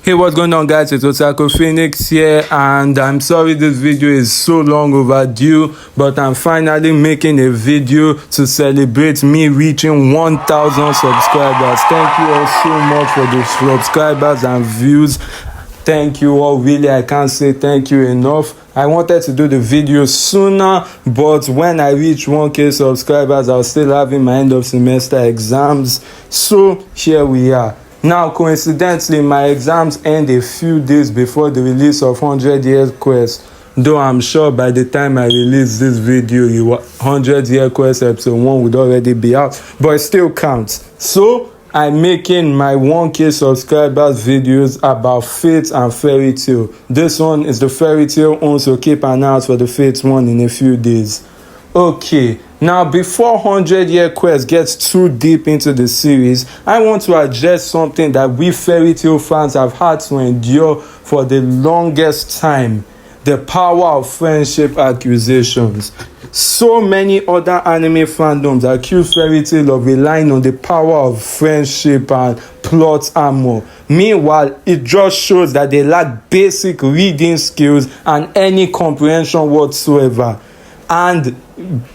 Hey, what's going on, guys? It's Otaku Phoenix here, and I'm sorry this video is so long overdue, but I'm finally making a video to celebrate me reaching 1,000 subscribers. Thank you all so much for the subscribers and views. Thank you all, really, I can't say thank you enough. I wanted to do the video sooner, but when I reach 1K subscribers, I was still having my end of semester exams, so here we are. Now, coincidentally, my exams end a few days before the release of 100 Year Quest. Though I'm sure by the time I release this video, 100 Year Quest episode 1 would already be out. But it still counts. So, I'm making my 1K subscribers videos about Fate and Fairy Tail. This one is the Fairy Tail one, so keep an eye out for the Fate one in a few days. Okay, now before 100 Year Quest gets too deep into the series, I want to address something that we Fairy Tail fans have had to endure for the longest time: the power of friendship accusations. So many other anime fandoms accuse Fairy Tail of relying on the power of friendship and plot armor. Meanwhile, it just shows that they lack basic reading skills and any comprehension whatsoever. And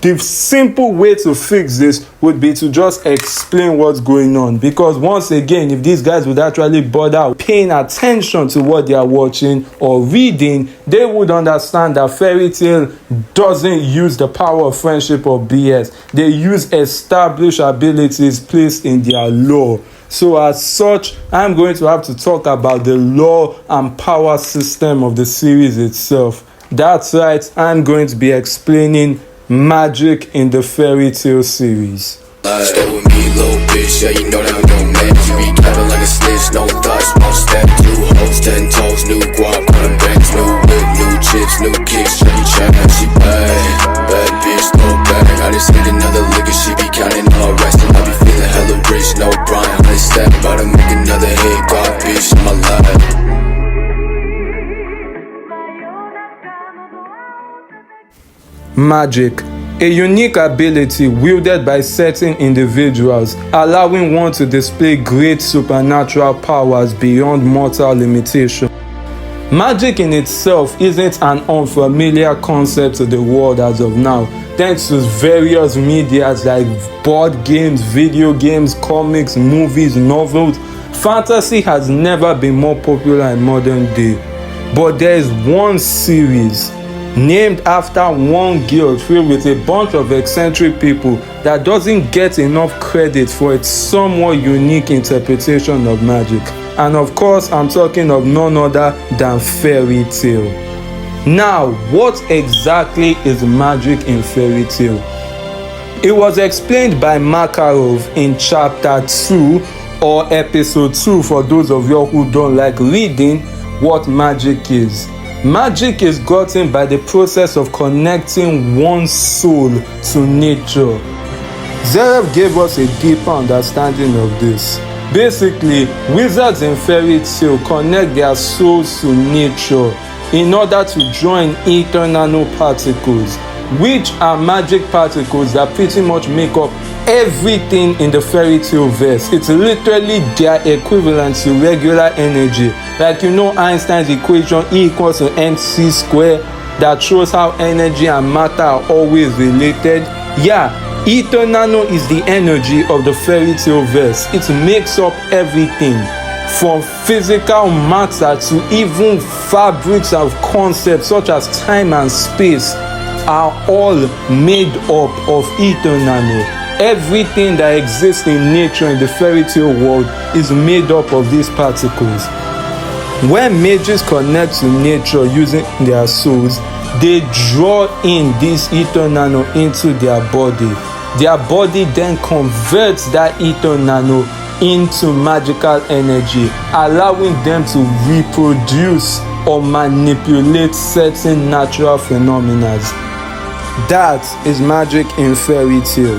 the simple way to fix this would be to just explain what's going on, because once again, if these guys would actually bother paying attention to what they are watching or reading, they would understand that Fairy Tail doesn't use the power of friendship or BS. They use established abilities placed in their lore. So as such, I'm going to have to talk about the lore and power system of the series itself. That's right, I'm going to be explaining magic in the Fairy Tail series. Stay with me, little bitch, yeah, you know that I'm gon' manage. You be capping like a snitch, no thoughts, small step, 2 hoes, 10 toes, new guap, on banks, new whip, new chips, new kicks, shawty check, she bad bitch, no bag. I just hit another liquor, she be counting all rest, and I be feeling hella rich, no Brian, I step, about to make another hit, God, bitch, in my life. Magic, a unique ability wielded by certain individuals, allowing one to display great supernatural powers beyond mortal limitation. Magic in itself isn't an unfamiliar concept to the world as of now, thanks to various medias like board games, video games, comics, movies, novels. Fantasy has never been more popular in modern day. But there is one series named after one guild filled with a bunch of eccentric people that doesn't get enough credit for its somewhat unique interpretation of magic. And of course, I'm talking of none other than Fairy Tail. Now, what exactly is magic in Fairy Tail? It was explained by Makarov in chapter 2 or episode 2 for those of you who don't like reading what magic is. Magic is gotten by the process of connecting one's soul to nature. Zverev gave us a deeper understanding of this. Basically, wizards in Fairy Tail connect their souls to nature in order to join ether nanoparticles, which are magic particles that pretty much make up everything in the Fairy Tail verse. It's literally their equivalent to regular energy. Like, you know, Einstein's equation E equals to mc squared, that shows how energy and matter are always related. Yeah, ether nano is the energy of the Fairy Tail verse. It makes up everything from physical matter to even fabrics of concepts such as time and space are all made up of ether nano. Everything that exists in nature in the Fairy Tail world is made up of these particles. When mages connect to nature using their souls, they draw in this ether nano into their body. Their body then converts that ether nano into magical energy, allowing them to reproduce or manipulate certain natural phenomena. That is magic in Fairy Tail.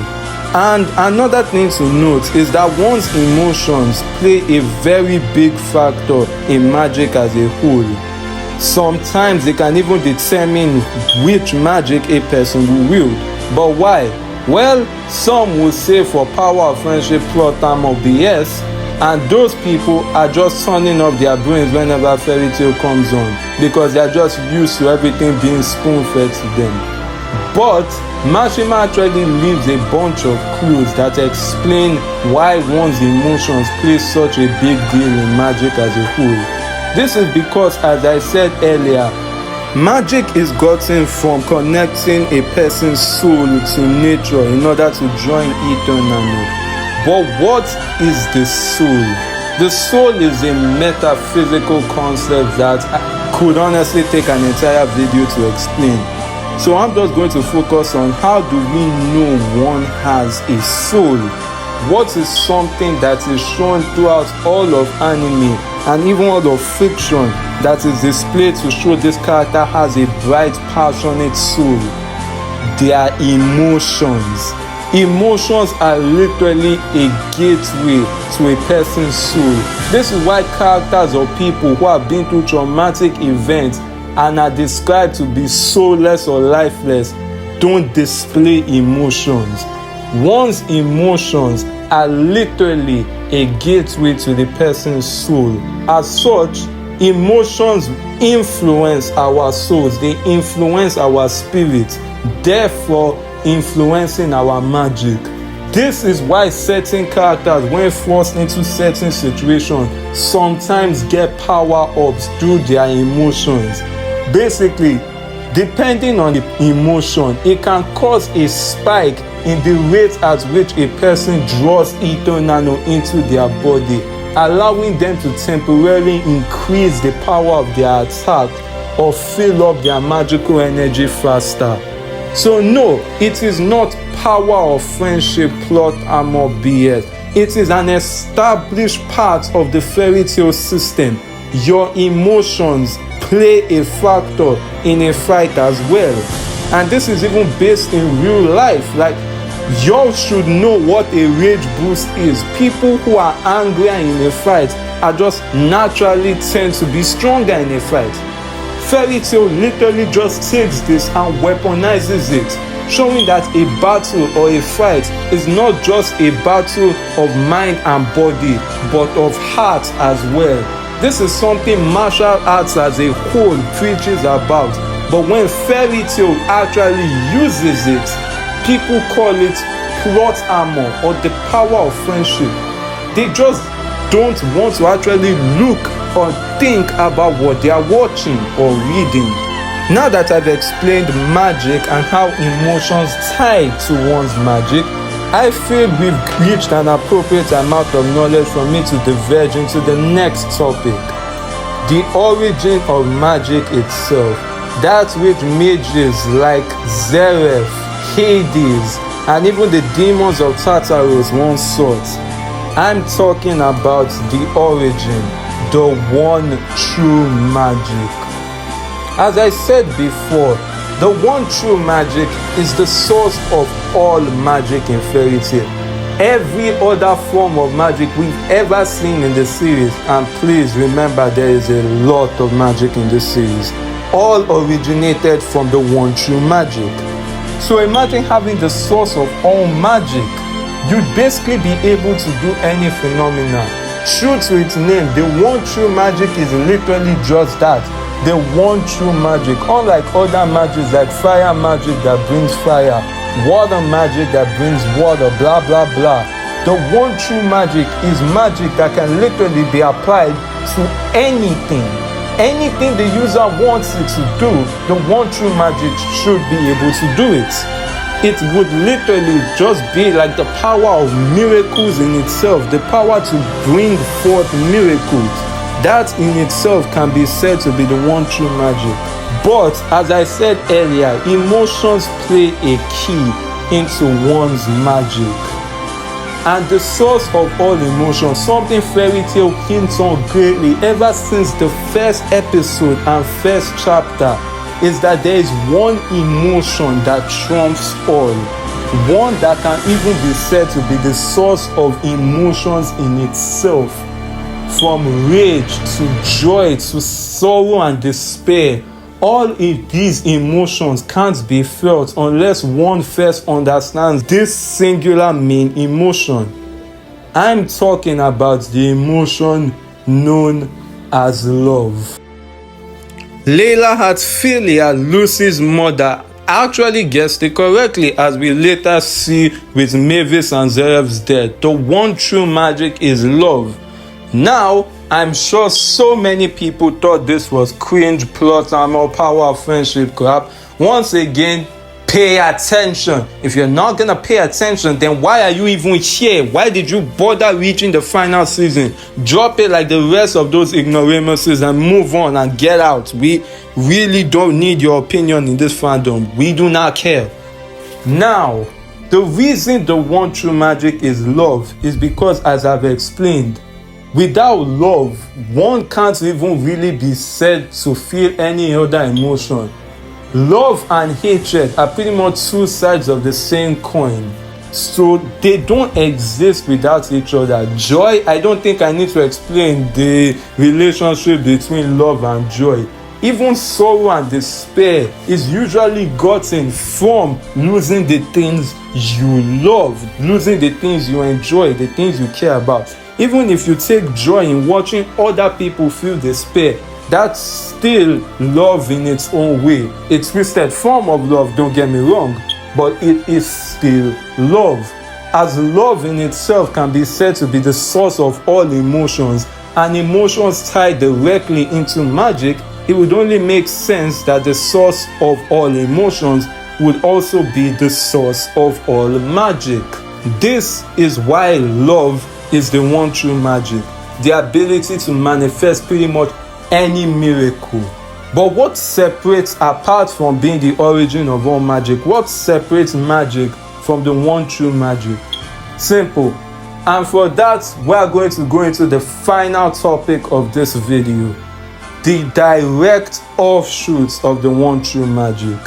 And another thing to note is that one's emotions play a very big factor in magic as a whole. Sometimes they can even determine which magic a person will wield. But why? Well, some will say for power of friendship, plot armor, BS. And those people are just turning up their brains whenever fairy tale comes on, because they're just used to everything being spoon-fed to them. But Mashima actually leaves a bunch of clues that explain why one's emotions play such a big deal in magic as a whole. This is because, as I said earlier, magic is gotten from connecting a person's soul to nature in order to join eternally. But what is the soul? The soul is a metaphysical concept that could honestly take an entire video to explain. So I'm just going to focus on how do we know one has a soul? What is something that is shown throughout all of anime and even all of fiction that is displayed to show this character has a bright, passionate soul? Their emotions. Emotions are literally a gateway to a person's soul. This is why characters or people who have been through traumatic events and are described to be soulless or lifeless don't display emotions. One's emotions are literally a gateway to the person's soul. As such, emotions influence our souls, they influence our spirits, therefore influencing our magic. This is why certain characters, when forced into certain situations, sometimes get power-ups through their emotions. Basically, depending on the emotion, it can cause a spike in the rate at which a person draws ether nano into their body, allowing them to temporarily increase the power of their attack or fill up their magical energy faster. So no, it is not power of friendship, plot armor BS. It is an established part of the fairy tale system. Your emotions play a factor in a fight as well. And this is even based in real life. Like, y'all should know what a rage boost is. People who are angrier in a fight are just naturally tend to be stronger in a fight. Fairy tale literally just takes this and weaponizes it, showing that a battle or a fight is not just a battle of mind and body, but of heart as well. This is something martial arts as a whole preaches about, but when fairy tale actually uses it, people call it plot armor or the power of friendship. They just don't want to actually look or think about what they are watching or reading. Now that I've explained magic and how emotions tie to one's magic, I feel we've reached an appropriate amount of knowledge for me to diverge into the next topic. The origin of magic itself. That which mages like Zeref, Hades, and even the demons of Tartarus once sought. I'm talking about the origin, the one true magic. As I said before, the one true magic is the source of all magic in fairy tale. Every other form of magic we've ever seen in the series, and please remember there is a lot of magic in this series, all originated from the one true magic. So imagine having the source of all magic. You'd basically be able to do any phenomena. True to its name, the one true magic is literally just that. The one true magic. Unlike other magics like fire magic that brings fire, water magic that brings water, blah blah blah. The one true magic is magic that can literally be applied to anything. Anything the user wants it to do, the one true magic should be able to do it. It would literally just be like the power of miracles in itself, the power to bring forth miracles. That in itself can be said to be the one true magic. But as I said earlier, emotions play a key into one's magic. And the source of all emotions, something fairy tale hints on greatly ever since the first episode and first chapter, is that there is one emotion that trumps all. One that can even be said to be the source of emotions in itself. From rage to joy to sorrow and despair, all of these emotions can't be felt unless one first understands this singular main emotion. I'm talking about the emotion known as love. Layla Hatfilia, Lucy's mother, actually guessed it correctly, as we later see with Mavis and Zeref's death. The one true magic is love. Now, I'm sure so many people thought this was cringe, plot armor, power of friendship crap. Once again, pay attention. If you're not gonna pay attention, then why are you even here? Why did you bother reaching the final season? Drop it like the rest of those ignoramuses and move on and get out. We really don't need your opinion in this fandom. We do not care. Now, the reason the one true magic is love is because, as I've explained, without love, one can't even really be said to feel any other emotion. Love and hatred are pretty much two sides of the same coin, so they don't exist without each other. Joy, I don't think I need to explain the relationship between love and joy. Even sorrow and despair is usually gotten from losing the things you love, losing the things you enjoy, the things you care about. Even if you take joy in watching other people feel despair, that's still love in its own way. A twisted form of love, don't get me wrong, but it is still love. As love in itself can be said to be the source of all emotions, and emotions tied directly into magic, it would only make sense that the source of all emotions would also be the source of all magic. This is why love is the one true magic, the ability to manifest pretty much any miracle. But what separates, apart from being the origin of all magic, what separates magic from the one true magic? Simple. And for that, we're going to go into the final topic of this video: the direct offshoots of the one true magic.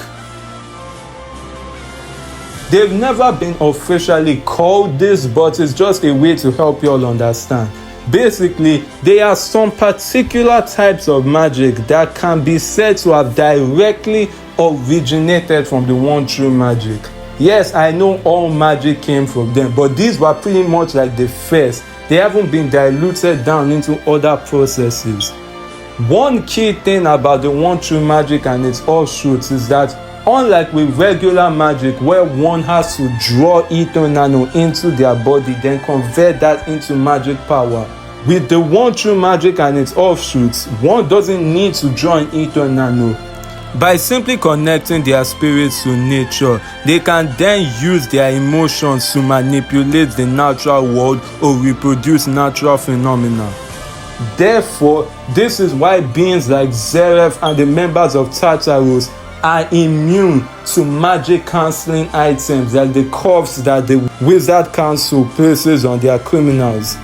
They've never been officially called this, but it's just a way to help you all understand. Basically, there are some particular types of magic that can be said to have directly originated from the one true magic. Yes, I know all magic came from them, but these were pretty much like the first. They haven't been diluted down into other processes. One key thing about the one true magic and its offshoots is that, unlike with regular magic where one has to draw Ether Nano into their body, then convert that into magic power, with the one true magic and its offshoots, one doesn't need to draw an Ether Nano. By simply connecting their spirits to nature, they can then use their emotions to manipulate the natural world or reproduce natural phenomena. Therefore, this is why beings like Zeref and the members of Tartarus are immune to magic cancelling items like the cuffs that the Wizard Council places on their criminals.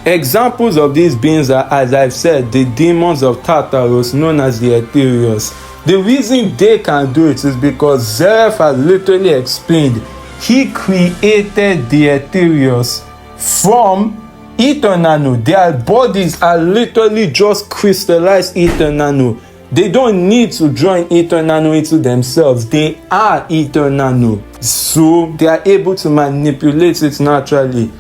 Examples of these beings are, as I've said, the demons of Tartarus, known as the Ethereos. The reason they can do it is because Zeref has literally explained he created the Ethereos from Ether Nano. Their bodies are literally just crystallized Ether Nano. They don't need to join Ether Nano into themselves. They are Ether Nano. So they are able to manipulate it naturally.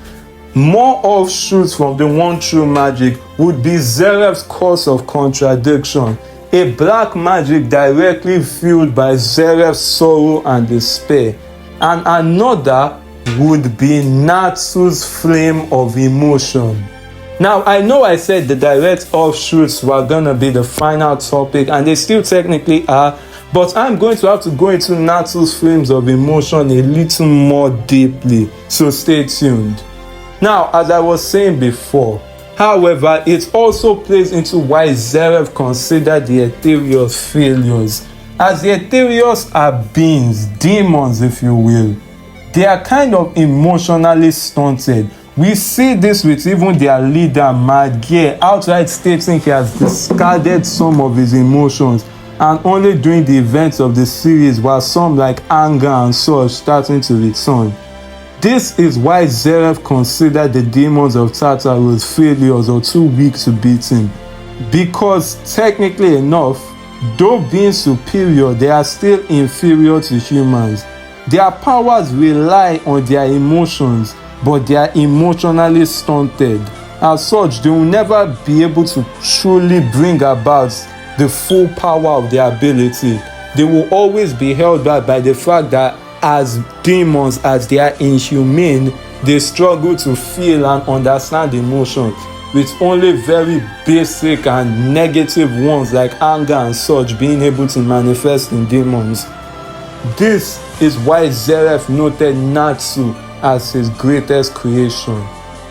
More offshoots from the one true magic would be Zeref's Curse of Contradiction, a black magic directly fueled by Zeref's sorrow and despair. And another would be Natsu's Flame of Emotion. Now, I know I said the direct offshoots were gonna be the final topic, and they still technically are, but I'm going to have to go into Natsu's Flames of Emotion a little more deeply, so stay tuned. Now, as I was saying before, however, it also plays into why Zeref considered the Ethereos failures. As the Ethereos are beings, demons if you will, they are kind of emotionally stunted. We see this with even their leader, Mad Gear, outright stating he has discarded some of his emotions, and only during the events of the series were some like anger and such starting to return. This is why Zeref considered the demons of Tartarus failures or too weak to beat him. Because technically enough, though being superior, they are still inferior to humans. Their powers rely on their emotions, but they are emotionally stunted. As such, they will never be able to truly bring about the full power of their ability. They will always be held back by the fact that as demons, as they are inhumane, they struggle to feel and understand emotions, with only very basic and negative ones like anger and such being able to manifest in demons. This is why Zeref noted Natsu as his greatest creation.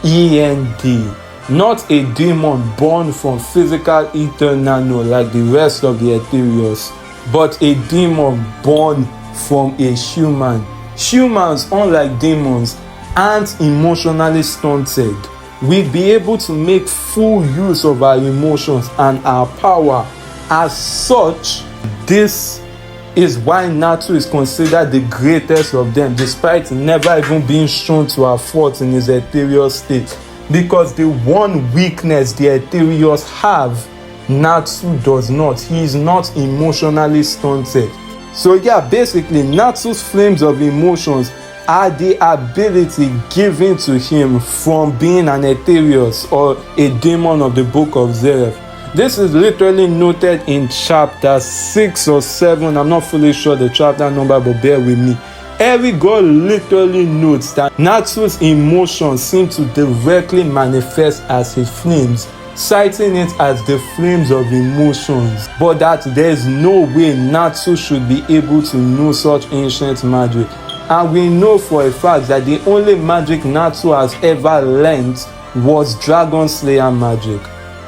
END. Not a demon born from physical ether nano like the rest of the Ethereals, but a demon born from a human. Humans, unlike demons, aren't emotionally stunted. We'll be able to make full use of our emotions and our power. As such, this is why Natsu is considered the greatest of them, despite never even being shown to have fought in his ethereal state. Because the one weakness the Ethereals have, Natsu does not. He is not emotionally stunted. So yeah, basically, Natsu's flames of emotions are the ability given to him from being an Ethereus or a demon of the Book of Zeref. This is literally noted in chapter 6 or 7. I'm not fully sure the chapter number, but bear with me. Every god literally notes that Natsu's emotions seem to directly manifest as his flames, citing it as the flames of emotions, but that there is no way Natsu should be able to know such ancient magic. And we know for a fact that the only magic Natsu has ever learned was Dragon Slayer magic.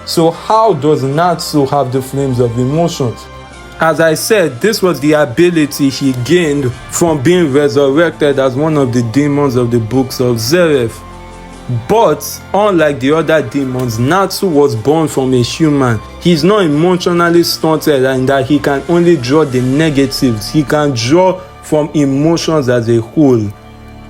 So how does Natsu have the flames of emotions? As I said, this was the ability he gained from being resurrected as one of the demons of the books of Zeref. But unlike the other demons, Natsu was born from a human. He's not emotionally stunted in that he can only draw the negatives. He can draw from emotions as a whole.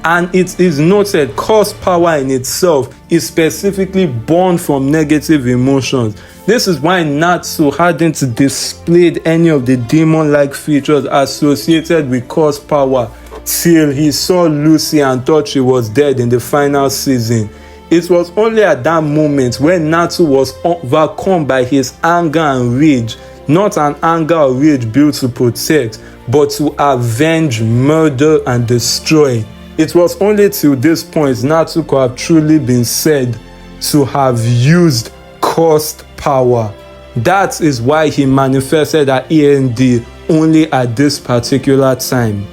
And it is noted, cause power in itself is specifically born from negative emotions. This is why Natsu hadn't displayed any of the demon-like features associated with cause power till he saw Lucy and thought she was dead in the final season. It was only at that moment when Natsu was overcome by his anger and rage, not an anger or rage built to protect, but to avenge, murder, and destroy. It was only till this point Natsu could have truly been said to have used cursed power. That is why he manifested at END only at this particular time.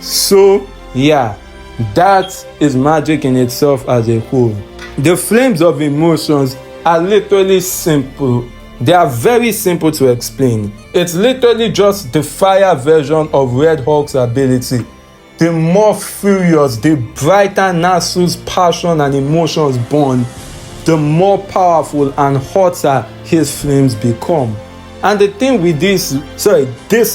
So, yeah, that is magic in itself as a whole. The flames of emotions are literally simple. They are very simple to explain. It's literally just the fire version of Red Hawk's ability. The more furious, the brighter Natsu's passion and emotions burn, the more powerful and hotter his flames become. And the thing with this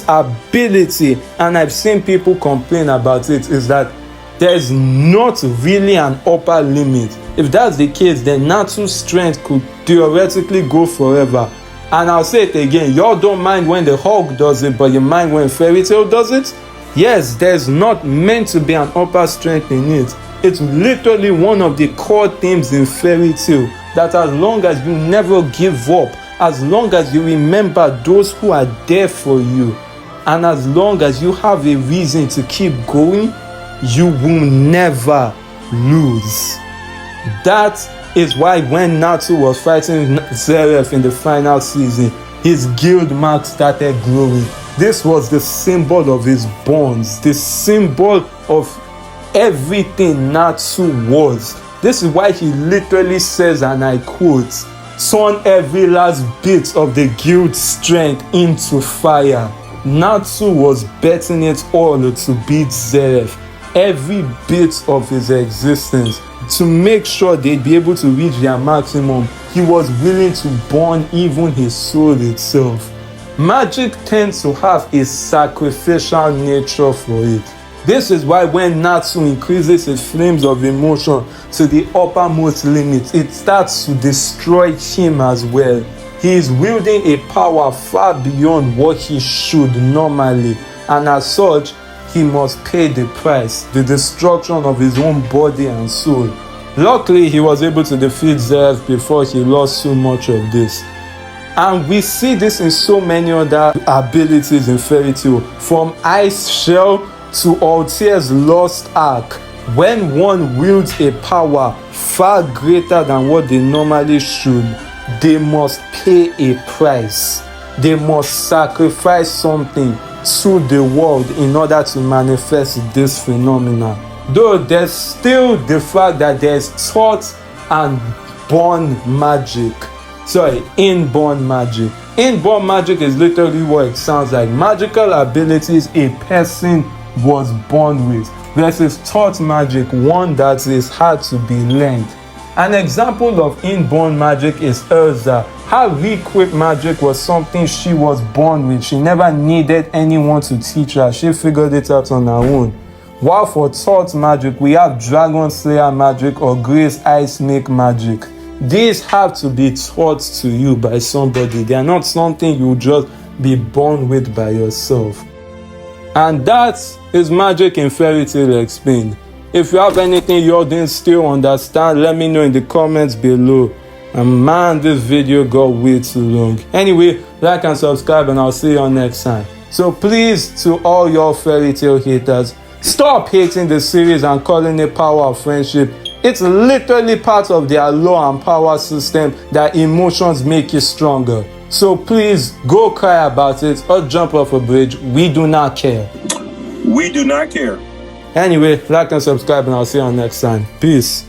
ability, and I've seen people complain about it, is that there's not really an upper limit. If that's the case, then Natsu's strength could theoretically go forever. And I'll say it again, y'all don't mind when the Hulk does it, but you mind when Fairy Tail does it? Yes, there's not meant to be an upper strength in it. It's literally one of the core themes in Fairy Tail, that as long as you never give up, as long as you remember those who are there for you, and as long as you have a reason to keep going, you will never lose. That is why when Natsu was fighting Zeref in the final season, his guild mark started glowing. This was the symbol of his bonds, the symbol of everything Natsu was. This is why he literally says, and I quote, "Turn every last bit of the guild's strength into fire." Natsu was betting it all to beat Zeref, every bit of his existence. To make sure they'd be able to reach their maximum, he was willing to burn even his soul itself. Magic tends to have a sacrificial nature for it. This is why when Natsu increases his flames of emotion to the uppermost limit, it starts to destroy him as well. He is wielding a power far beyond what he should normally, and as such, he must pay the price, the destruction of his own body and soul. Luckily, he was able to defeat Zeus before he lost so much of this. And we see this in so many other abilities in Fairy Tail, from Ice Shell to Altair's Lost Ark. When one wields a power far greater than what they normally should, they must pay a price. They must sacrifice something to the world in order to manifest this phenomenon. Though there's still the fact that there's taught and born magic. Sorry, inborn magic. Inborn magic is literally what it sounds like. Magical abilities a person was born with, versus taught magic, one that is hard to be learned. An example of inborn magic is Elsa. Her re-equip magic was something she was born with. She never needed anyone to teach her. She figured it out on her own. While for taught magic, we have Dragon Slayer magic or Grace Ice Snake magic. These have to be taught to you by somebody. They are not something you just be born with by yourself. And that is magic in Fairy Tail Explained. If you have anything you didn't still understand, let me know in the comments below. And man, this video got way too long. Anyway, like and subscribe and I'll see you next time. So please, to all your Fairy Tail haters, stop hating the series and calling it Power of Friendship. It's literally part of their law and power system that emotions make you stronger. So please, go cry about it or jump off a bridge. We do not care. We do not care. Anyway, like and subscribe and I'll see you next time. Peace.